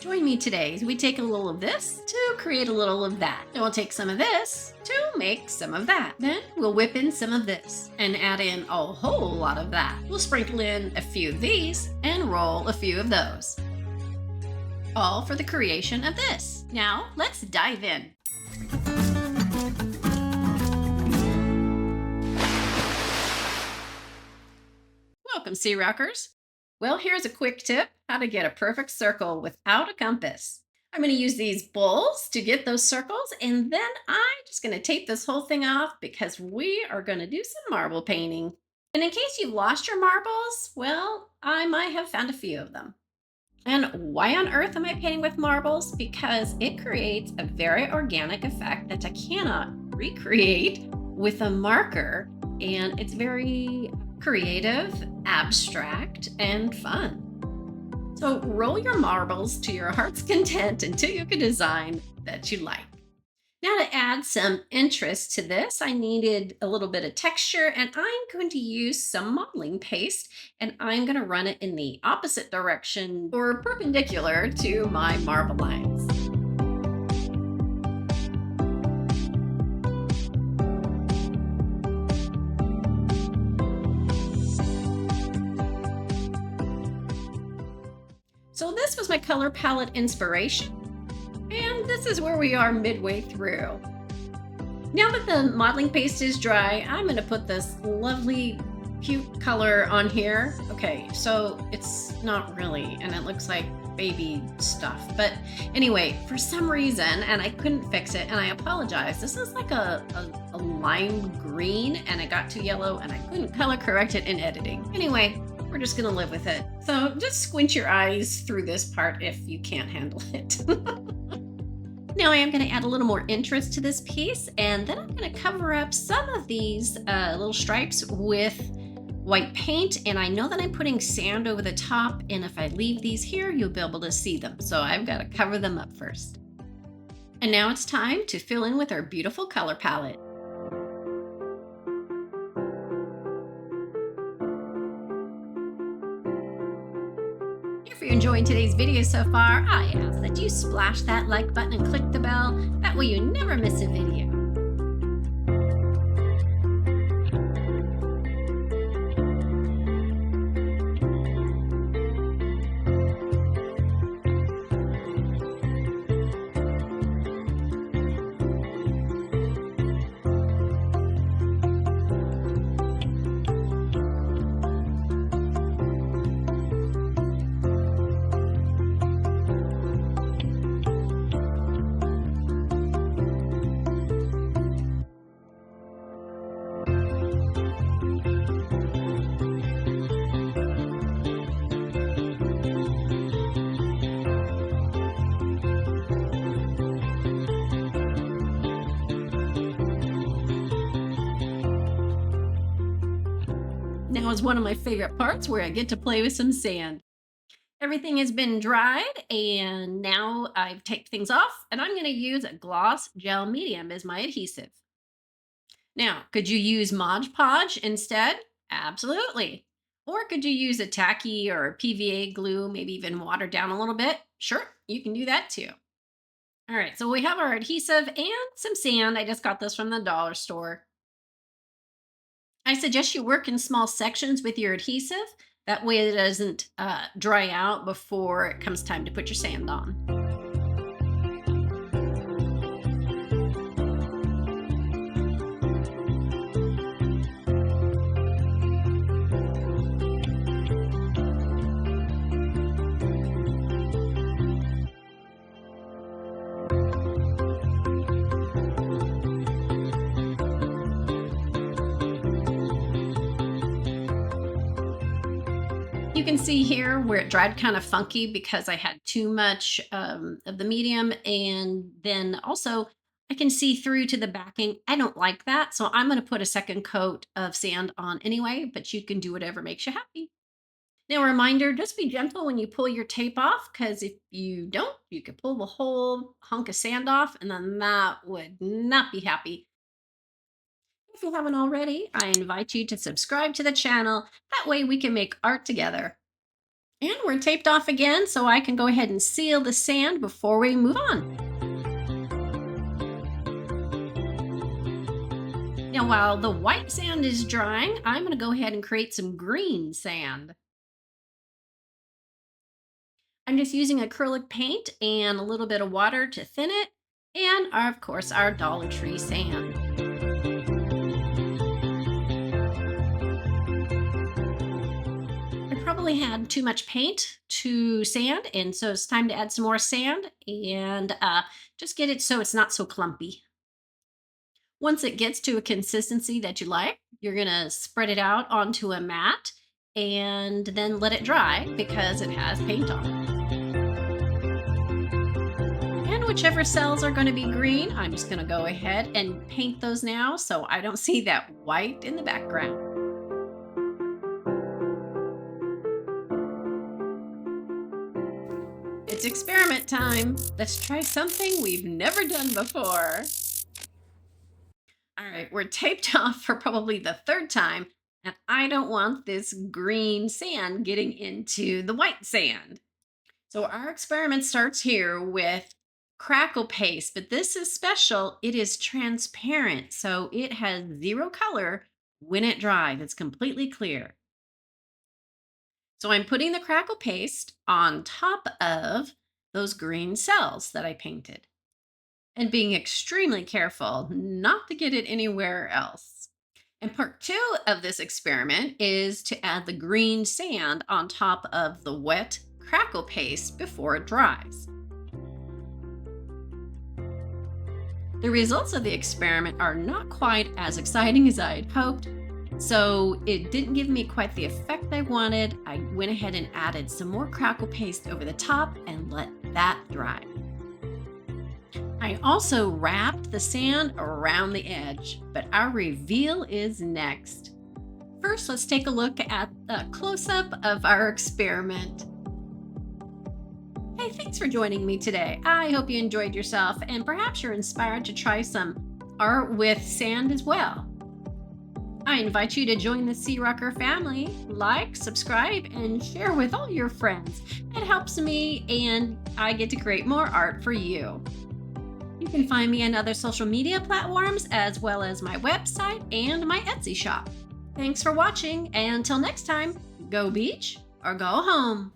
Join me today as we take a little of this to create a little of that. And we'll take some of this to make some of that. Then we'll whip in some of this and add in a whole lot of that. We'll sprinkle in a few of these and roll a few of those. All for the creation of this. Now let's dive in. Welcome, SeaRoxxers. Well, here's a quick tip how to get a perfect circle without a compass. I'm going to use these bowls to get those circles, and then I'm just going to tape this whole thing off because we are going to do some marble painting. And in case you've lost your marbles, well, I might have found a few of them. And why on earth am I painting with marbles? Because it creates a very organic effect that I cannot recreate with a marker. And it's very creative, abstract, and fun. So roll your marbles to your heart's content until you can design that you like. Now to add some interest to this, I needed a little bit of texture and I'm going to use some modeling paste and I'm going to run it in the opposite direction or perpendicular to my marble lines. So this was my color palette inspiration. And this is where we are midway through. Now that the modeling paste is dry, I'm going to put this lovely, cute color on here. Okay, so it's not really, and it looks like baby stuff. But anyway, for some reason, and I couldn't fix it, and I apologize, this is like a lime green, and it got too yellow, and I couldn't color correct it in editing. Anyway, we're just going to live with it. So just squint your eyes through this part if you can't handle it. Now I am going to add a little more interest to this piece, and then I'm going to cover up some of these little stripes with white paint, and I know that I'm putting sand over the top, and if I leave these here, you'll be able to see them. So I've got to cover them up first. And now it's time to fill in with our beautiful color palette. If you're enjoying today's video so far, I ask that you splash that like button and click the bell. That way you never miss a video. Now is one of my favorite parts where I get to play with some sand. Everything has been dried and now I've taped things off and I'm going to use a gloss gel medium as my adhesive. Now, could you use Mod Podge instead? Absolutely. Or could you use a tacky or PVA glue, maybe even watered down a little bit? Sure, you can do that too. All right, so we have our adhesive and some sand. I just got this from the dollar store. I suggest you work in small sections with your adhesive. That way it doesn't dry out before it comes time to put your sand on. You can see here where it dried kind of funky because I had too much of the medium, and then also I can see through to the backing. I don't like that, so I'm going to put a second coat of sand on anyway, but you can do whatever makes you happy. Now, a reminder, just be gentle when you pull your tape off, because if you don't, you could pull the whole hunk of sand off, and then that would not be happy. If you haven't already, I invite you to subscribe to the channel. That way we can make art together. And we're taped off again, so I can go ahead and seal the sand before we move on. Now, while the white sand is drying, I'm going to go ahead and create some green sand. I'm just using acrylic paint and a little bit of water to thin it, and of course, our Dollar Tree sand. I probably had too much paint to sand, and so it's time to add some more sand and just get it so it's not so clumpy. Once it gets to a consistency that you like, you're gonna spread it out onto a mat and then let it dry because it has paint on it. And whichever cells are gonna be green, I'm just gonna go ahead and paint those now so I don't see that white in the background. It's experiment time. Let's try something we've never done before. All right, we're taped off for probably the third time, and I don't want this green sand getting into the white sand. So our experiment starts here with crackle paste, but this is special. It is transparent, so it has zero color when it dries. It's completely clear. So I'm putting the crackle paste on top of those green cells that I painted and being extremely careful not to get it anywhere else. And part two of this experiment is to add the green sand on top of the wet crackle paste before it dries. The results of the experiment are not quite as exciting as I had hoped, so it didn't give me quite the effect I wanted. I went ahead and added some more crackle paste over the top and let that dry. I also wrapped the sand around the edge, but our reveal is next. First, let's take a look at a close-up of our experiment. Hey, thanks for joining me today. I hope you enjoyed yourself and perhaps you're inspired to try some art with sand as well. I invite you to join the SeaRoxx family. Like, subscribe, and share with all your friends. It helps me and I get to create more art for you. You can find me on other social media platforms as well as my website and my Etsy shop. Thanks for watching, and until next time, go beach or go home.